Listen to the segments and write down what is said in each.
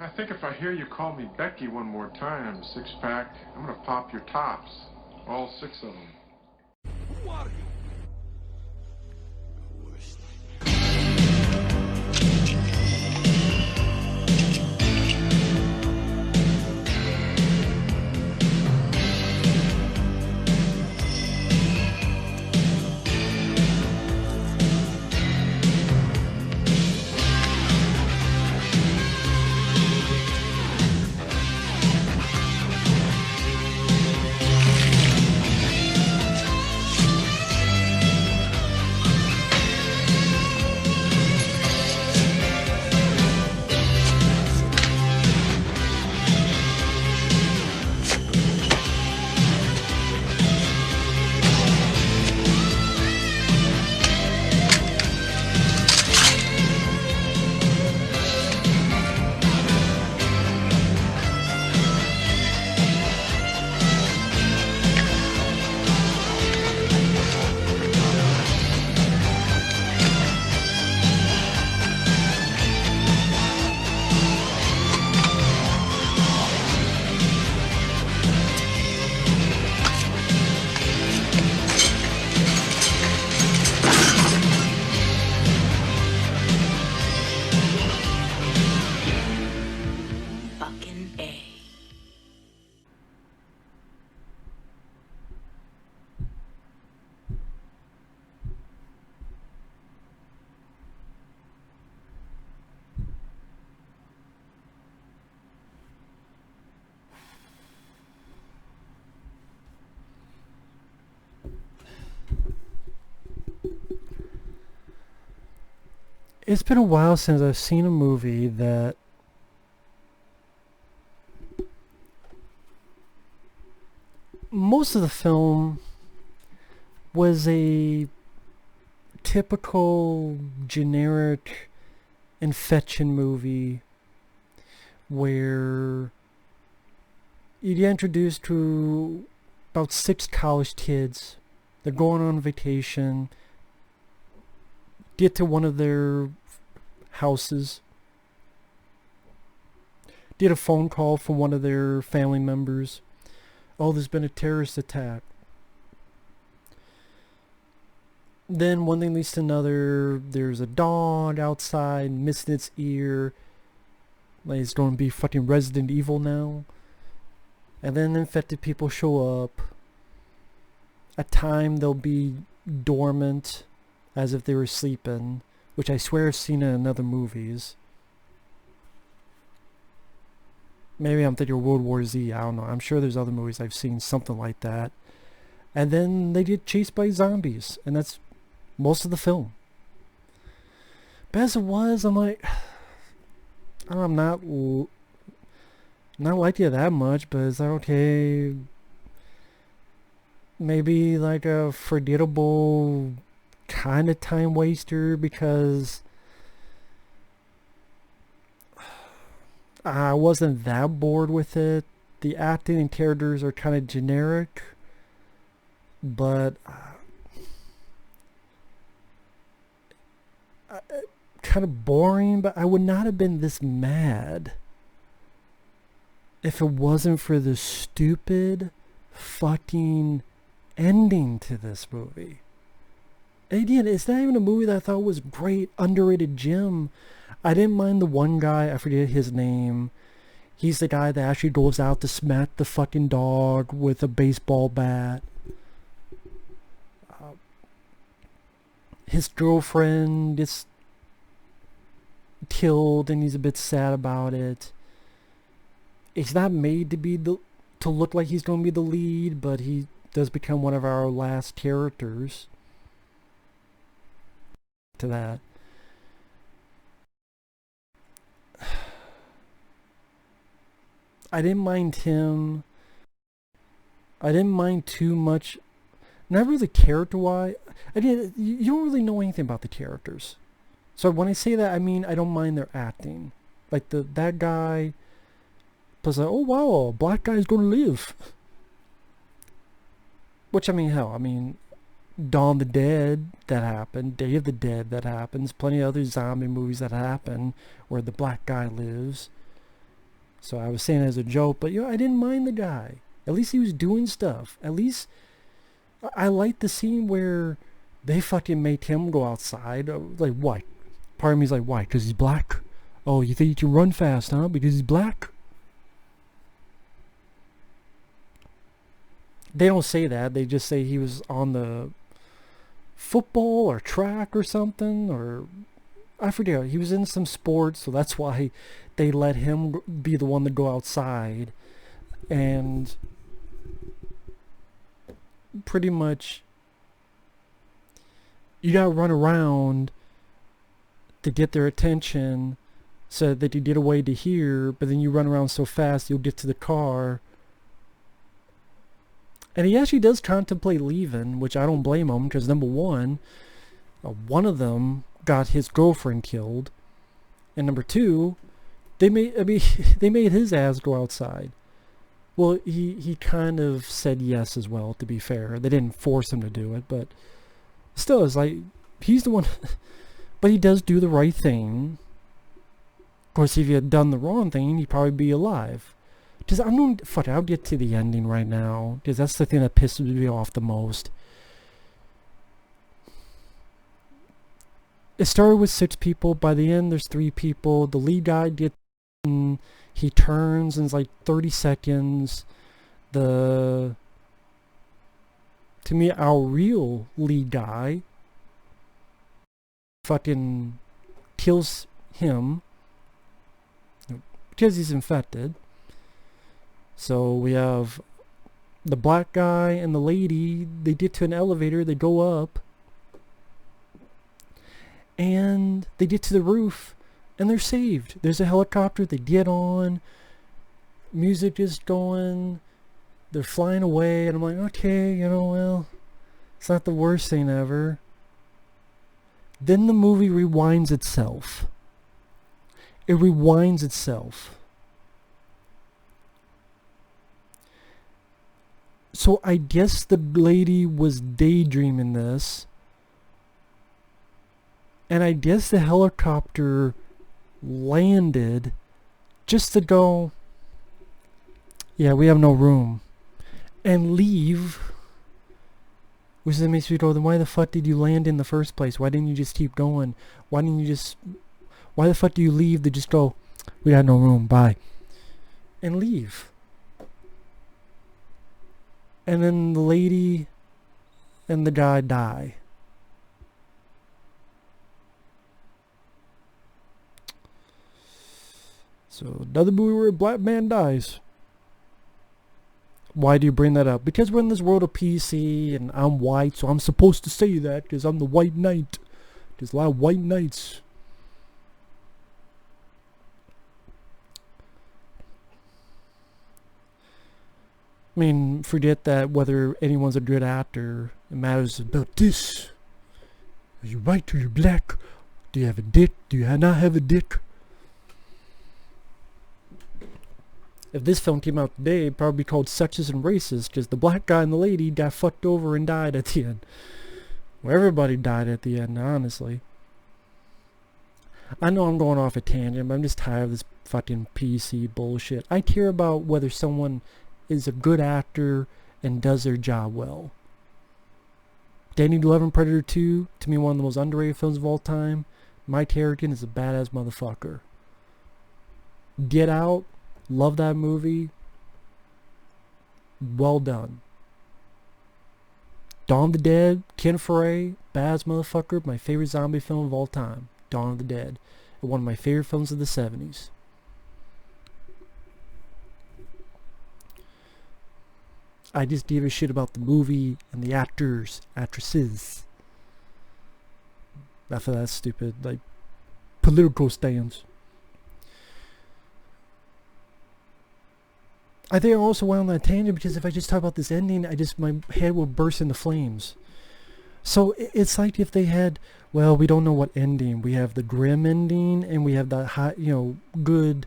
I think if I hear you call me Becky one more time, six-pack, I'm gonna pop your tops. All six of them. Who are you? It's been a while since I've seen a movie that most of the film was a typical generic infection movie where you get introduced to about 6 college kids. They're going on vacation, get to one of their houses, get a phone call from one of their family members. Oh, there's been a terrorist attack. Then one thing leads to another. There's a dog outside missing its ear. Like it's going to be fucking Resident Evil now. And then infected people show up. At time they'll be dormant, as if they were sleeping, which I swear I've seen in other movies. Maybe I'm thinking of World War Z, I don't know. I'm sure there's other movies I've seen something like that. And then they get chased by zombies, and that's most of the film. But as it was, I'm like, I'm not liking it that much, but it's like, okay, maybe like a forgettable kind of time waster, because I wasn't that bored with it. The acting and characters are kind of generic, but kind of boring. But I would not have been this mad if it wasn't for the stupid fucking ending to this movie. And again, it's not even a movie that I thought was great, underrated gem. I didn't mind the one guy, I forget his name. He's the guy that actually goes out to smack the fucking dog with a baseball bat. His girlfriend gets killed and he's a bit sad about it. It's not made to look like he's going to be the lead, but he does become one of our last characters. To that. I didn't mind him. I didn't mind too much. Not really character-wise. You don't really know anything about the characters. So when I say that, I mean I don't mind their acting. Like that guy was like, oh wow, a black guy's gonna live. Which, I mean, hell, Dawn of the Dead, that happened. Day of the Dead, that happens. Plenty of other zombie movies that happen where the black guy lives. So I was saying it as a joke, but I didn't mind the guy. At least he was doing stuff. At least I liked the scene where they fucking made him go outside. Like, why? Part of me's like, why? Because he's black? Oh, you think you can run fast, huh? Because he's black? They don't say that. They just say he was on the football or track or something, or I forget. He was in some sports, so that's why they let him be the one to go outside. And pretty much you gotta run around to get their attention so that you get away to here, but then you run around so fast you'll get to the car. And he actually does contemplate leaving, which I don't blame him, because number one of them got his girlfriend killed, and number two, they made his ass go outside. Well, he kind of said yes as well, to be fair. They didn't force him to do it, but still, it's like, he's the one. But he does do the right thing. Of course, if he had done the wrong thing, he'd probably be alive. Because I'll get to the ending right now, because that's the thing that pisses me off the most. It started with 6 people. By the end, there's 3 people. The lead guy gets, he turns in like 30 seconds. To me, our real lead guy fucking kills him because he's infected. So we have the black guy and the lady. They get to an elevator. They go up. And they get to the roof. And they're saved. There's a helicopter. They get on. Music is going. They're flying away. And I'm like, okay, well, it's not the worst thing ever. Then the movie rewinds itself. It rewinds itself. So I guess the lady was daydreaming this. And I guess the helicopter landed just to go, yeah, we have no room, and leave. Which then makes me go, then why the fuck did you land in the first place? Why didn't you just keep going? Why the fuck do you leave to just go, we got no room, bye, and leave? And then the lady and the guy die. So another movie where a black man dies. Why do you bring that up? Because we're in this world of PC and I'm white, so I'm supposed to say that because I'm the white knight. There's a lot of white knights. I mean, forget that whether anyone's a good actor. It matters about this. Are you white or you black? Do you have a dick? Do you not have a dick? If this film came out today, it'd probably be called Sexist and Racist, because the black guy and the lady got fucked over and died at the end. Well, everybody died at the end, honestly. I know I'm going off a tangent, but I'm just tired of this fucking PC bullshit. I care about whether someone is a good actor and does their job well. Danny Glover, Predator 2, to me one of the most underrated films of all time. Mike Harrigan is a badass motherfucker. Get Out, love that movie. Well done. Dawn of the Dead, Ken Foray, badass motherfucker, my favorite zombie film of all time. Dawn of the Dead. One of my favorite films of the 70s. I just give a shit about the movie and the actors, actresses. After that stupid, like, political stance. I think I also went on that tangent because if I just talk about this ending, my head will burst into flames. So it's like if they had, well, we don't know what ending. We have the grim ending and we have the high, good,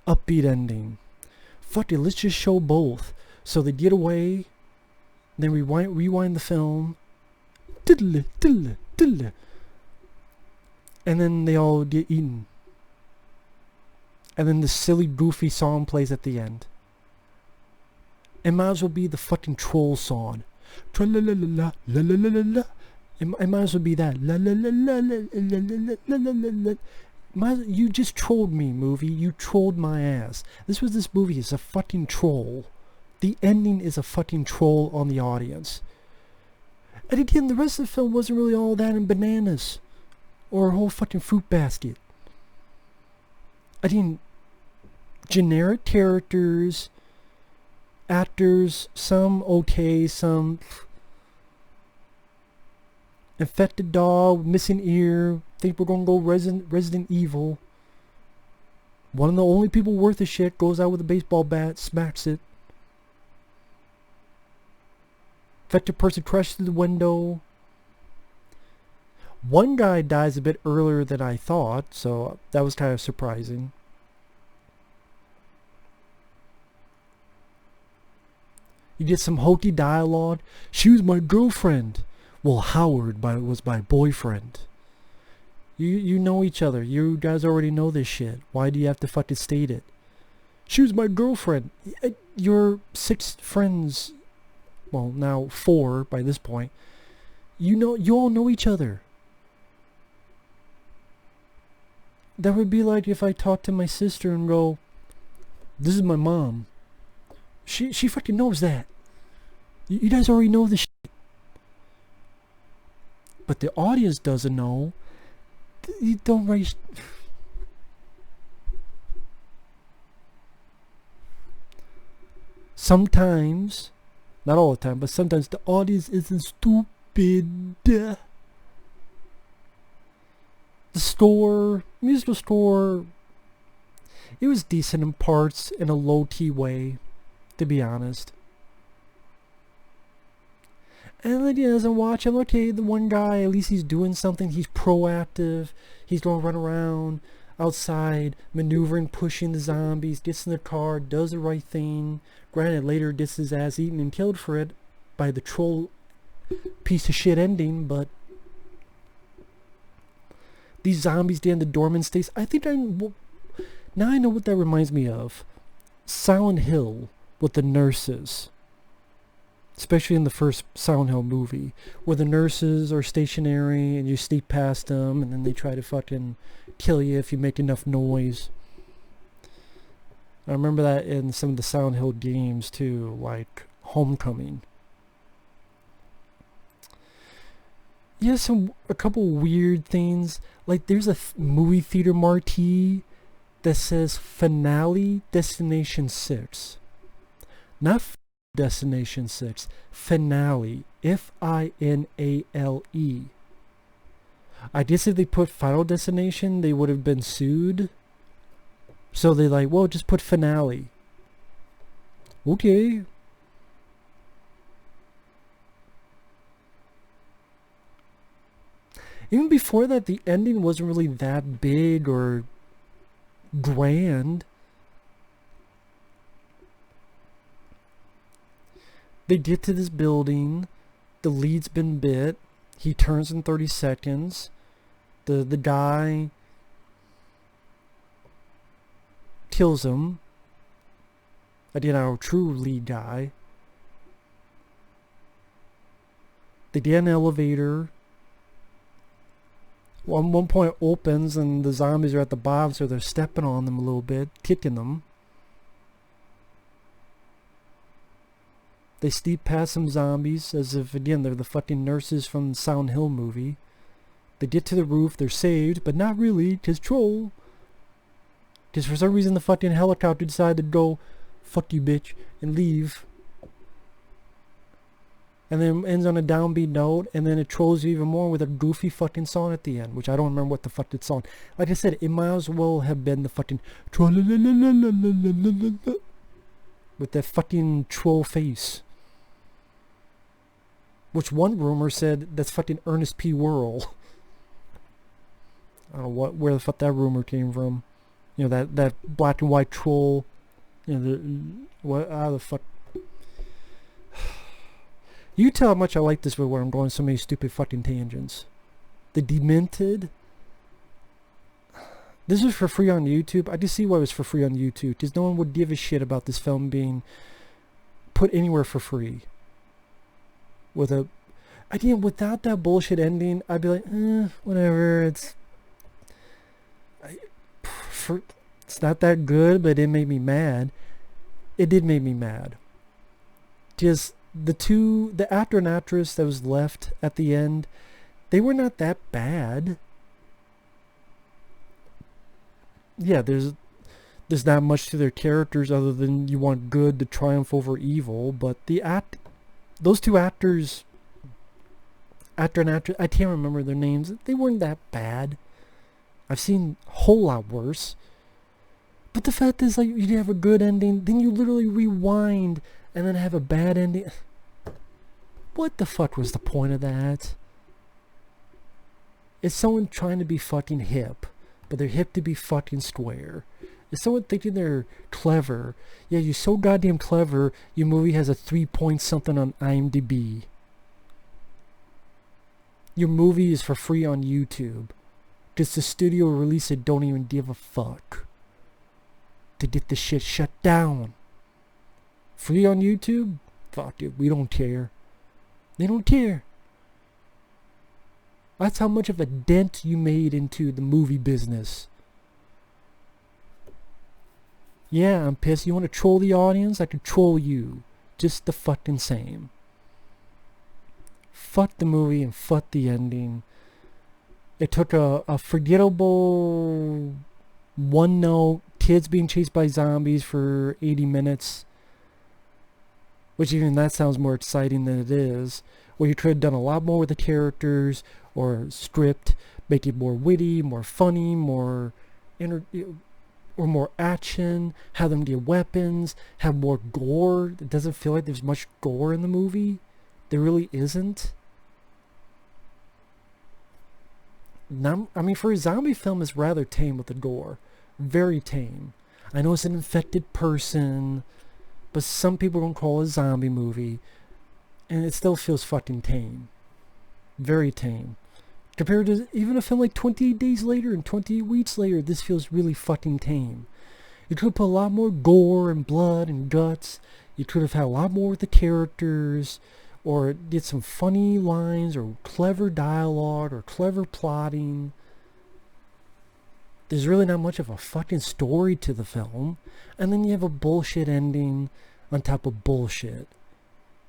upbeat ending. Fuck it, let's just show both. So they get away, then rewind the film, diddle, diddle, diddle, and then they all get eaten. and then the silly goofy song plays at the end. It might as well be the fucking troll song. Tra-la-la-la-la, la-la-la-la-la. It might as well be that. La-la-la-la-la-la-la-la-la-la. You just trolled me, movie. You trolled my ass. This movie is a fucking troll. The ending is a fucking troll on the audience. And again, the rest of the film wasn't really all that in bananas. Or a whole fucking fruit basket. I mean, generic characters, actors, some okay, some infected dog, missing ear, think we're gonna go Resident Evil. One of the only people worth a shit goes out with a baseball bat, smacks it. Infected person crashes through the window. One guy dies a bit earlier than I thought, so that was kind of surprising. You get some hokey dialogue. She was my girlfriend. Well, Howard was my boyfriend. You know each other. You guys already know this shit. Why do you have to fucking state it? She was my girlfriend. Your 6 friends, well, now 4 by this point. You all know each other. That would be like if I talked to my sister and go, this is my mom. She fucking knows that. You guys already know this shit. But the audience doesn't know. You don't write... Sometimes, not all the time, but sometimes the audience isn't stupid. The musical score, it was decent in parts in a low-key way, to be honest. And then as I watch, I'm okay, the one guy, at least he's doing something, he's proactive, he's gonna run around outside, maneuvering, pushing the zombies, gets in the car, does the right thing. Granted, later gets his ass eaten and killed for it by the troll piece of shit ending, but these zombies get in the dormant states. I think now I know what that reminds me of. Silent Hill with the nurses. Especially in the first Silent Hill movie, where the nurses are stationary and you sneak past them and then they try to fucking kill you if you make enough noise. I remember that in some of the Silent Hill games too, like Homecoming. Yeah, a couple weird things. Like there's a movie theater marquee that says Finale Destination 6. Not Destination 6. Finale. F-I-N-A-L-E. I guess if they put Final Destination, they would have been sued. So they like, well, just put Finale. Okay. Even before that, the ending wasn't really that big or grand. They get to this building. The lead's been bit. He turns in 30 seconds. The guy kills him. Again, our true lead guy. They get an elevator. Well, one point opens and the zombies are at the bottom, so they're stepping on them a little bit, kicking them. They sneak past some zombies as if, again, they're the fucking nurses from the Silent Hill movie. They get to the roof, they're saved, but not really, because troll. Because for some reason the fucking helicopter decided to go, fuck you bitch, and leave. And then it ends on a downbeat note, and then it trolls you even more with a goofy fucking song at the end, which I don't remember what the fuck that song. Like I said, it might as well have been the fucking with that fucking troll face. Which one rumor said that's fucking Ernest P. Worrell. I don't know where the fuck that rumor came from. You know, that black and white troll. You know, how the fuck. You tell how much I like this video where I'm going so many stupid fucking tangents. The Demented. This was for free on YouTube. I just see why it was for free on YouTube, because no one would give a shit about this film being put anywhere for free. Without that bullshit ending, I'd be like, whatever. It's not that good, but it made me mad. It did make me mad. Just the actor and actress that was left at the end, they were not that bad. Yeah, there's not much to their characters other than you want good to triumph over evil, but those two actors, actor and actress, I can't remember their names, they weren't that bad. I've seen a whole lot worse. But the fact is, like, you have a good ending, then you literally rewind and then have a bad ending. What the fuck was the point of that? It's someone trying to be fucking hip, but they're hip to be fucking square. It's someone thinking they're clever. Yeah, you're so goddamn clever, your movie has a 3 point something on IMDb. Your movie is for free on YouTube. Just the studio release it, don't even give a fuck. To get the shit shut down. Free on YouTube? Fuck it, we don't care. They don't care. That's how much of a dent you made into the movie business. Yeah, I'm pissed. You want to troll the audience? I can troll you. Just the fucking same. Fuck the movie and fuck the ending. It took a forgettable one note, kids being chased by zombies for 80 minutes. Which even that sounds more exciting than it is. Where you could have done a lot more with the characters or script, make it more witty, more funny, more action, have them get weapons, have more gore. It doesn't feel like there's much gore in the movie. There really isn't. I mean, for a zombie film, it's rather tame with the gore. Very tame. I know it's an infected person, but some people don't call it a zombie movie, and it still feels fucking tame. Very tame. Compared to even a film like 28 Days Later and 28 Weeks Later, this feels really fucking tame. You could have put a lot more gore and blood and guts. You could have had a lot more with the characters, or did some funny lines, or clever dialogue, or clever plotting. There's really not much of a fucking story to the film. And then you have a bullshit ending on top of bullshit.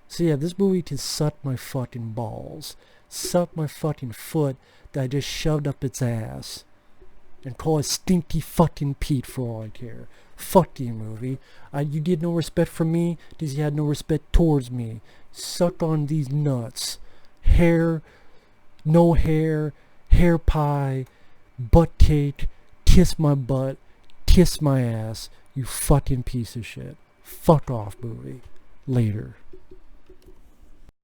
So yeah, this movie can suck my fucking balls. Suck my fucking foot that I just shoved up its ass. And call it Stinky fucking Pete for all I care. Fuck you, movie. You did no respect for me because you had no respect towards me. Suck on these nuts. Hair, no hair, hair pie, butt cake, kiss my butt, kiss my ass, you fucking piece of shit. Fuck off, movie. Later.